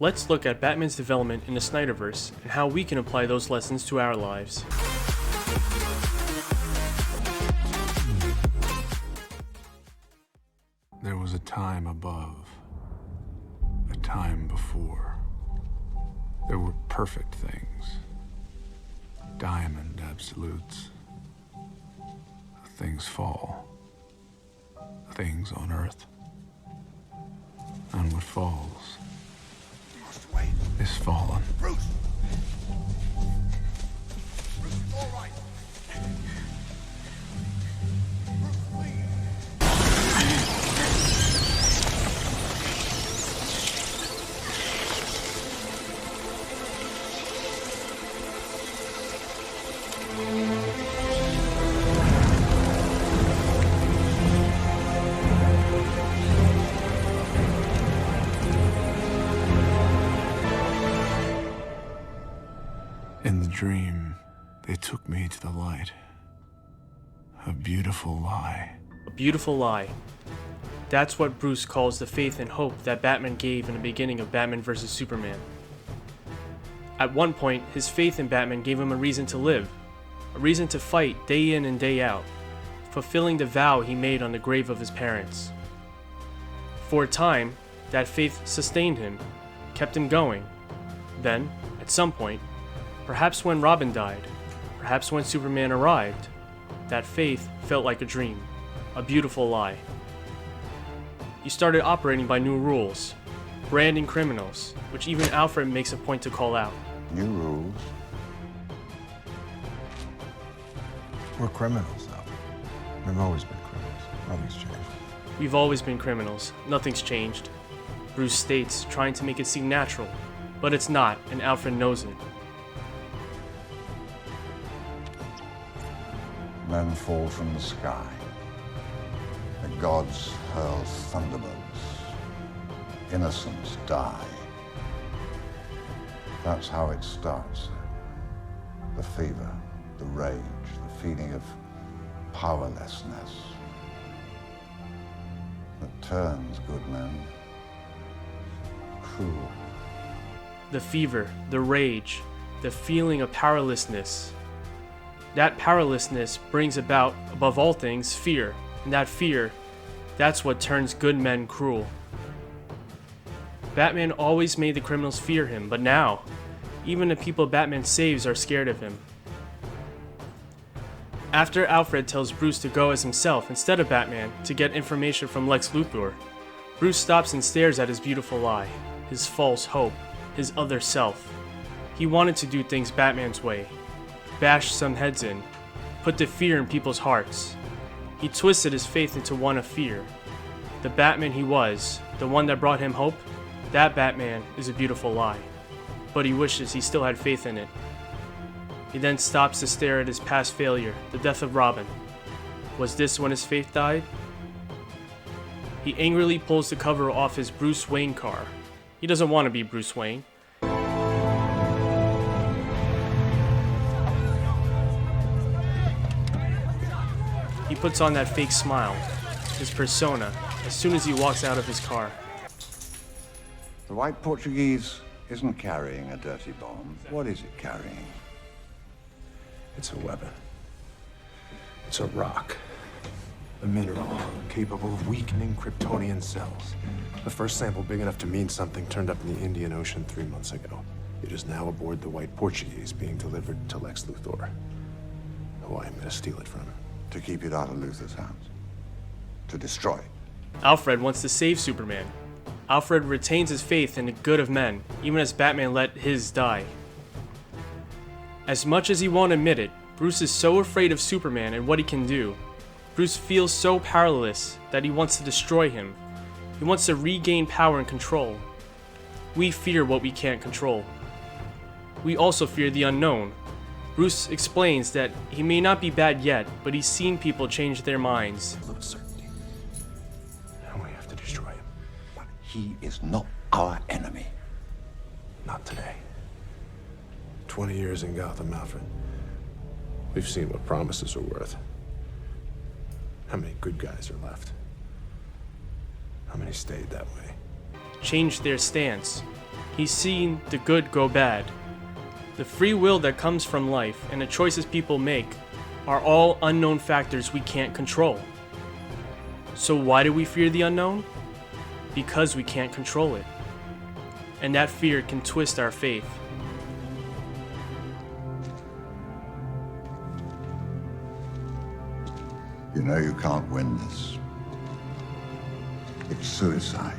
Let's look at Batman's development in the Snyderverse and how we can apply those lessons to our lives. There was a time above, a time before. There were perfect things, diamond absolutes. Things fall, things on earth. And what falls is fallen. Bruce! Bruce, it's all right. Bruce, please. In the dream, they took me to the light. A beautiful lie. A beautiful lie. That's what Bruce calls the faith and hope that Batman gave in the beginning of Batman vs. Superman. At one point, his faith in Batman gave him a reason to live, a reason to fight day in and day out, fulfilling the vow he made on the grave of his parents. For a time, that faith sustained him, kept him going. Then, at some point, perhaps when Robin died, perhaps when Superman arrived, that faith felt like a dream, a beautiful lie. He started operating by new rules, branding criminals, which even Alfred makes a point to call out. New rules? We're criminals now. We've always been criminals. Nothing's changed. We've always been criminals, nothing's changed. Bruce states, trying to make it seem natural, but it's not, and Alfred knows it. Men fall from the sky. The gods hurl thunderbolts. Innocents die. That's how it starts. The fever, the rage, the feeling of powerlessness that turns good men cruel. The fever, the rage, the feeling of powerlessness. That powerlessness brings about, above all things, fear. And that fear, that's what turns good men cruel. Batman always made the criminals fear him, but now, even the people Batman saves are scared of him. After Alfred tells Bruce to go as himself instead of Batman to get information from Lex Luthor, Bruce stops and stares at his beautiful lie, his false hope, his other self. He wanted to do things Batman's way. Bash some heads in, put the fear in people's hearts. He twisted his faith into one of fear. The Batman he was, the one that brought him hope, that Batman is a beautiful lie. But he wishes he still had faith in it. He then stops to stare at his past failure, the death of Robin. Was this when his faith died? He angrily pulls the cover off his Bruce Wayne car. He doesn't want to be Bruce Wayne. He puts on that fake smile, his persona, as soon as he walks out of his car. The white Portuguese isn't carrying a dirty bomb. What is it carrying? It's a weapon. It's a rock. A mineral capable of weakening Kryptonian cells. The first sample big enough to mean something turned up in the Indian Ocean 3 months ago. It is now aboard the white Portuguese being delivered to Lex Luthor, who I am going to steal it from. To keep it out of Luthor's hands. To destroy it. Alfred wants to save Superman. Alfred retains his faith in the good of men, even as Batman let his die. As much as he won't admit it, Bruce is so afraid of Superman and what he can do. Bruce feels so powerless that he wants to destroy him. He wants to regain power and control. We fear what we can't control. We also fear the unknown. Bruce explains that he may not be bad yet, but he's seen people change their minds. A little certainty. And we have to destroy him. But he is not our enemy. Not today. 20 years in Gotham, Alfred. We've seen what promises are worth. How many good guys are left? How many stayed that way? Changed their stance. He's seen the good go bad. The free will that comes from life and the choices people make are all unknown factors we can't control. So why do we fear the unknown? Because we can't control it. And that fear can twist our faith. You know you can't win this. It's suicide.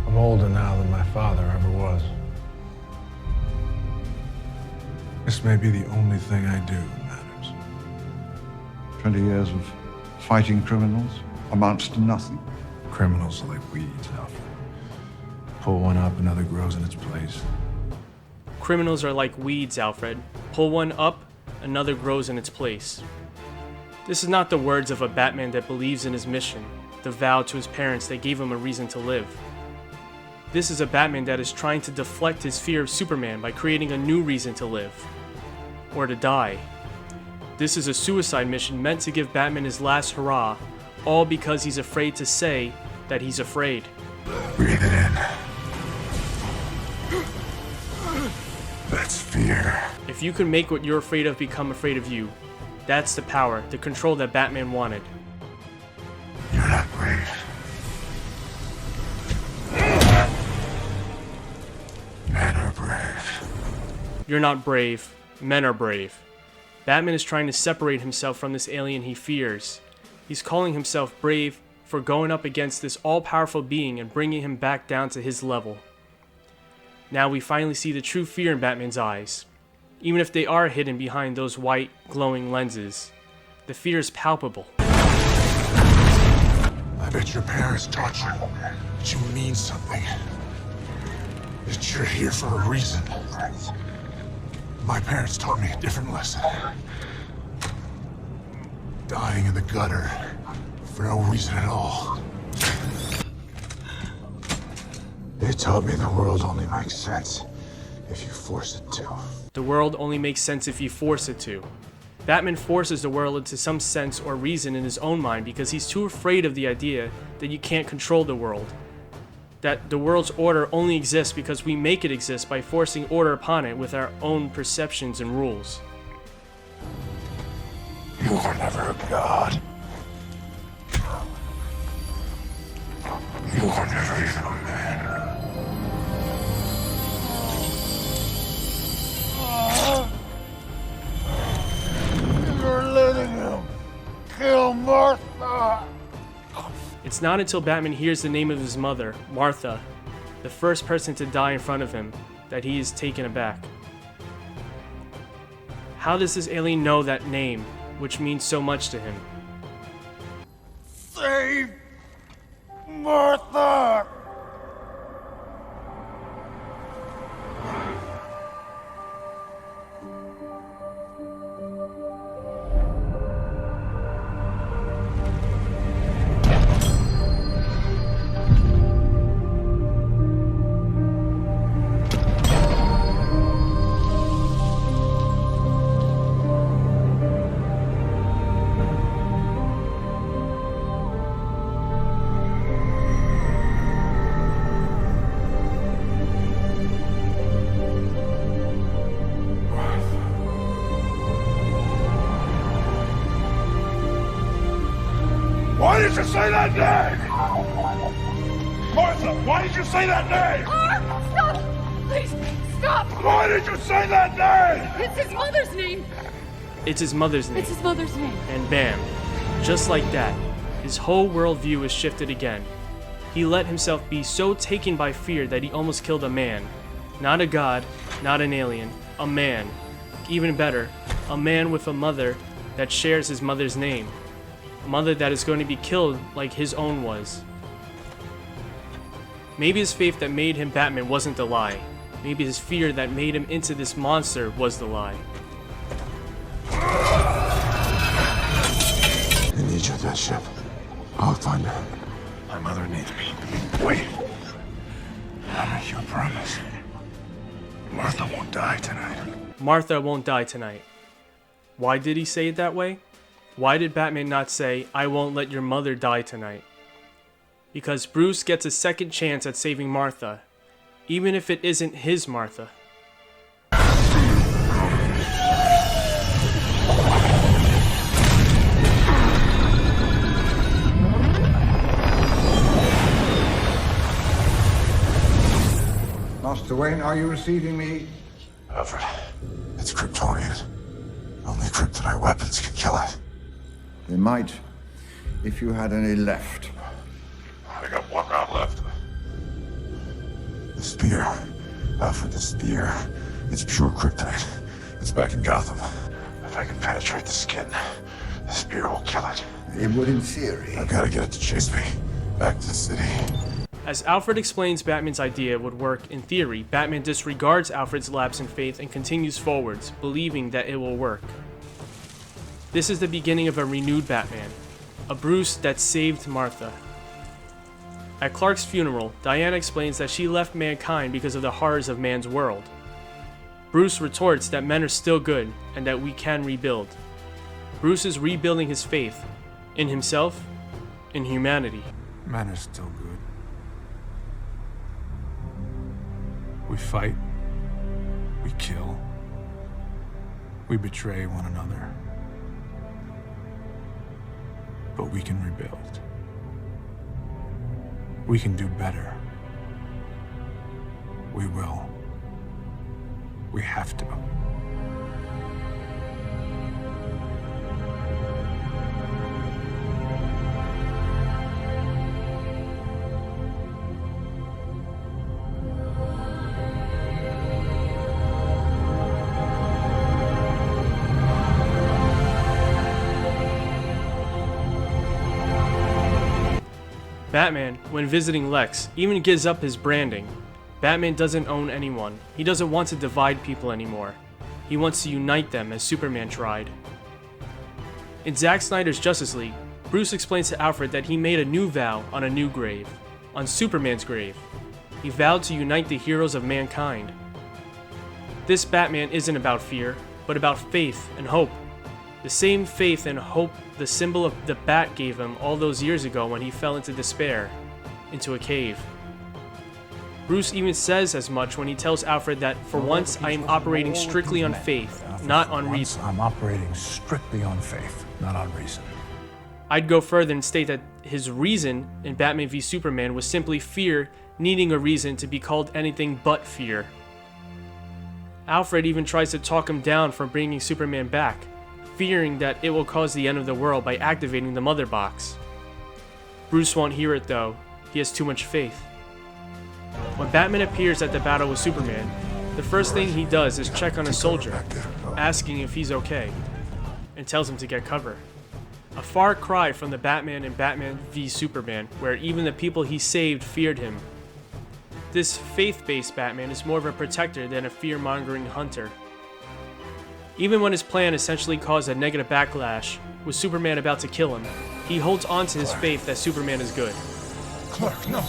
I'm older now than my father ever was. This may be the only thing I do that matters. 20 years of fighting criminals amounts to nothing. Criminals are like weeds, Alfred. Pull one up, another grows in its place. Criminals are like weeds, Alfred. Pull one up, another grows in its place. This is not the words of a Batman that believes in his mission, the vow to his parents that gave him a reason to live. This is a Batman that is trying to deflect his fear of Superman by creating a new reason to live. Or to die. This is a suicide mission meant to give Batman his last hurrah, all because he's afraid to say that he's afraid. Breathe it in. That's fear. If you can make what you're afraid of become afraid of you, that's the power, the control that Batman wanted. You're not brave. Men are brave. You're not brave. Men are brave. Batman is trying to separate himself from this alien he fears. He's calling himself brave for going up against this all-powerful being and bringing him back down to his level. Now we finally see the true fear in Batman's eyes. Even if they are hidden behind those white, glowing lenses, the fear is palpable. I bet your parents taught you that you mean something. That you're here for a reason. My parents taught me a different lesson. Dying in the gutter for no reason at all. They taught me the world only makes sense if you force it to. The world only makes sense if you force it to. Batman forces the world into some sense or reason in his own mind because he's too afraid of the idea that you can't control the world. That the world's order only exists because we make it exist by forcing order upon it with our own perceptions and rules. You were never a god. You were never even a man. You're letting him kill Martha. It's not until Batman hears the name of his mother, Martha, the first person to die in front of him, that he is taken aback. How does this alien know that name, which means so much to him? Save Martha! Why did you say that name? Martha, why did you say that name? Stop! Please, stop! Why did you say that name? It's his mother's name! It's his mother's name. It's his mother's name. And bam, just like that, his whole worldview is shifted again. He let himself be so taken by fear that he almost killed a man. Not a god, not an alien, a man. Even better, a man with a mother that shares his mother's name. A mother that is going to be killed like his own was. Maybe his faith that made him Batman wasn't the lie. Maybe his fear that made him into this monster was the lie. I need you at that ship. I'll find her. My mother needs me. Wait. I make you a promise. Martha won't die tonight. Martha won't die tonight. Why did he say it that way? Why did Batman not say, I won't let your mother die tonight? because Bruce gets a second chance at saving Martha, even if it isn't his Martha. Master Wayne, are you receiving me? Alfred, it's Kryptonian. Only kryptonite weapons can kill it. They might, if you had any left. I got one arm left. The spear. Alfred, the spear. It's pure kryptonite. It's back in Gotham. If I can penetrate the skin, the spear will kill it. It would in theory. I've got to get it to chase me. Back to the city. As Alfred explains Batman's idea would work in theory, Batman disregards Alfred's lapse in faith and continues forwards, believing that it will work. This is the beginning of a renewed Batman, a Bruce that saved Martha. At Clark's funeral, Diana explains that she left mankind because of the horrors of man's world. Bruce retorts that men are still good and that we can rebuild. Bruce is rebuilding his faith in himself, in humanity. Men are still good. We fight. We kill. We betray one another. But we can rebuild. We can do better. We will. We have to. Batman, when visiting Lex, even gives up his branding. Batman doesn't own anyone. He doesn't want to divide people anymore. He wants to unite them as Superman tried. In Zack Snyder's Justice League, Bruce explains to Alfred that he made a new vow on a new grave, on Superman's grave. He vowed to unite the heroes of mankind. This Batman isn't about fear, but about faith and hope. The same faith and hope the symbol of the bat gave him all those years ago when he fell into despair, into a cave. Bruce even says as much when he tells Alfred that for once I am operating strictly on faith, not on reason. I'm operating strictly on faith, not on reason. I'd go further and state that his reason in Batman v Superman was simply fear needing a reason to be called anything but fear. Alfred even tries to talk him down from bringing Superman back, fearing that it will cause the end of the world by activating the Mother Box. Bruce won't hear it though, he has too much faith. When Batman appears at the battle with Superman, the first thing he does is check on a soldier, asking if he's okay, and tells him to get cover. A far cry from the Batman in Batman v Superman, where even the people he saved feared him. This faith-based Batman is more of a protector than a fear-mongering hunter. Even when his plan essentially caused a negative backlash, with Superman about to kill him, he holds on to his faith that Superman is good. Clark, no.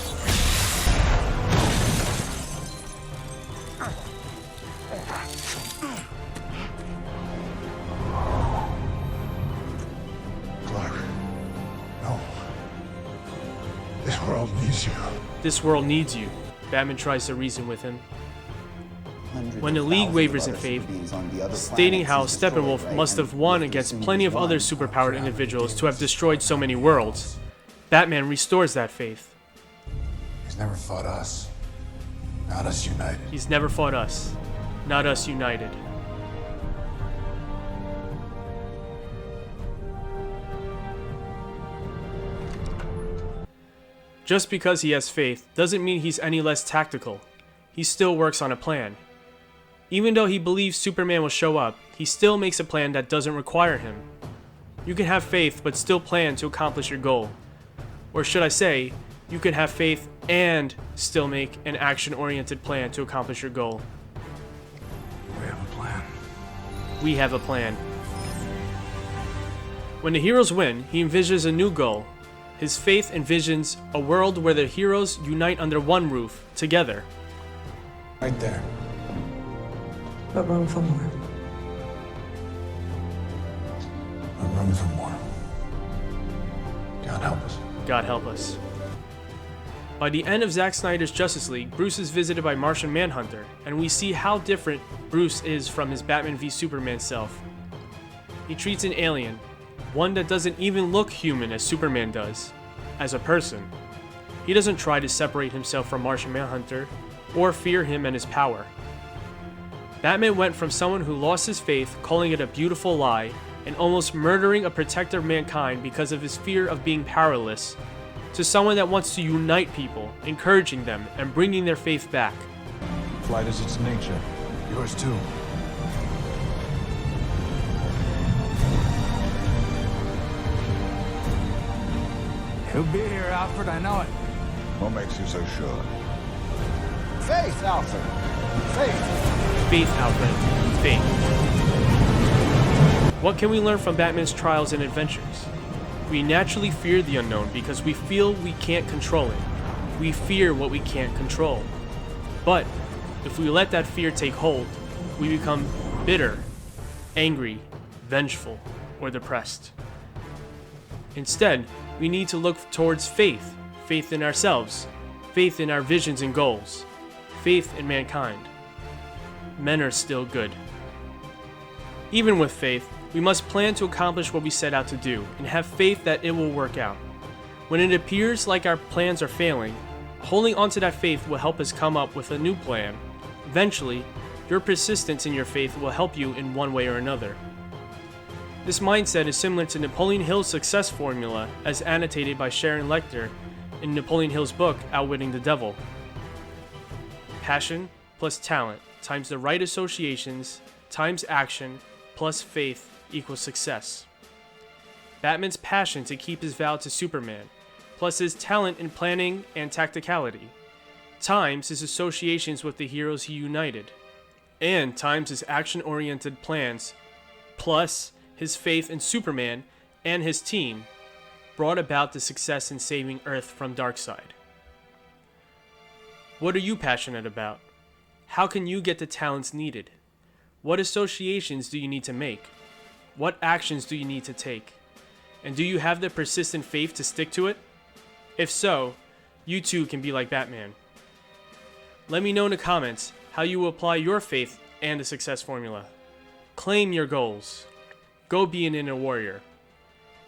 Clark, no. This world needs you. This world needs you, Batman tries to reason with him. When the League wavers in faith, stating how Steppenwolf must have won against plenty of other superpowered individuals to have destroyed so many worlds, Batman restores that faith. He's never fought us. Not us united. He's never fought us, not us united. Just because he has faith doesn't mean he's any less tactical. He still works on a plan. Even though he believes Superman will show up, he still makes a plan that doesn't require him. You can have faith but still plan to accomplish your goal. Or should I say, you can have faith and still make an action-oriented plan to accomplish your goal. We have a plan. We have a plan. When the heroes win, he envisions a new goal. His faith envisions a world where the heroes unite under one roof, together. Right there. But room for more. A room for more. God help us. God help us. By the end of Zack Snyder's Justice League, Bruce is visited by Martian Manhunter, and we see how different Bruce is from his Batman v Superman self. He treats an alien, one that doesn't even look human as Superman does, as a person. He doesn't try to separate himself from Martian Manhunter, or fear him and his power. Batman went from someone who lost his faith, calling it a beautiful lie, and almost murdering a protector of mankind because of his fear of being powerless, to someone that wants to unite people, encouraging them, and bringing their faith back. Flight is its nature. Yours too. He'll be here, Alfred, I know it. What makes you so sure? Faith, Alfred. Faith. Faith, Alfred. Faith. What can we learn from Batman's trials and adventures? We naturally fear the unknown because we feel we can't control it. We fear what we can't control. But if we let that fear take hold, we become bitter, angry, vengeful, or depressed. Instead, we need to look towards faith, faith in ourselves, faith in our visions and goals, faith in mankind. Men are still good. Even with faith, we must plan to accomplish what we set out to do and have faith that it will work out. When it appears like our plans are failing, holding onto that faith will help us come up with a new plan. Eventually, your persistence in your faith will help you in one way or another. This mindset is similar to Napoleon Hill's success formula as annotated by Sharon Lecter in Napoleon Hill's book, Outwitting the Devil. Passion plus talent times the right associations times action plus faith equals success. Batman's passion to keep his vow to Superman, plus his talent in planning and tacticality, times his associations with the heroes he united, and times his action-oriented plans, plus his faith in Superman and his team, brought about the success in saving Earth from Darkseid. What are you passionate about? How can you get the talents needed? What associations do you need to make? What actions do you need to take? And do you have the persistent faith to stick to it? If so, you too can be like Batman. Let me know in the comments how you will apply your faith and the success formula. Claim your goals. Go be an inner warrior.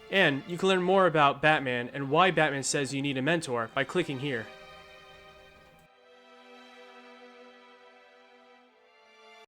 And you can learn more about Batman and why Batman says you need a mentor by clicking here.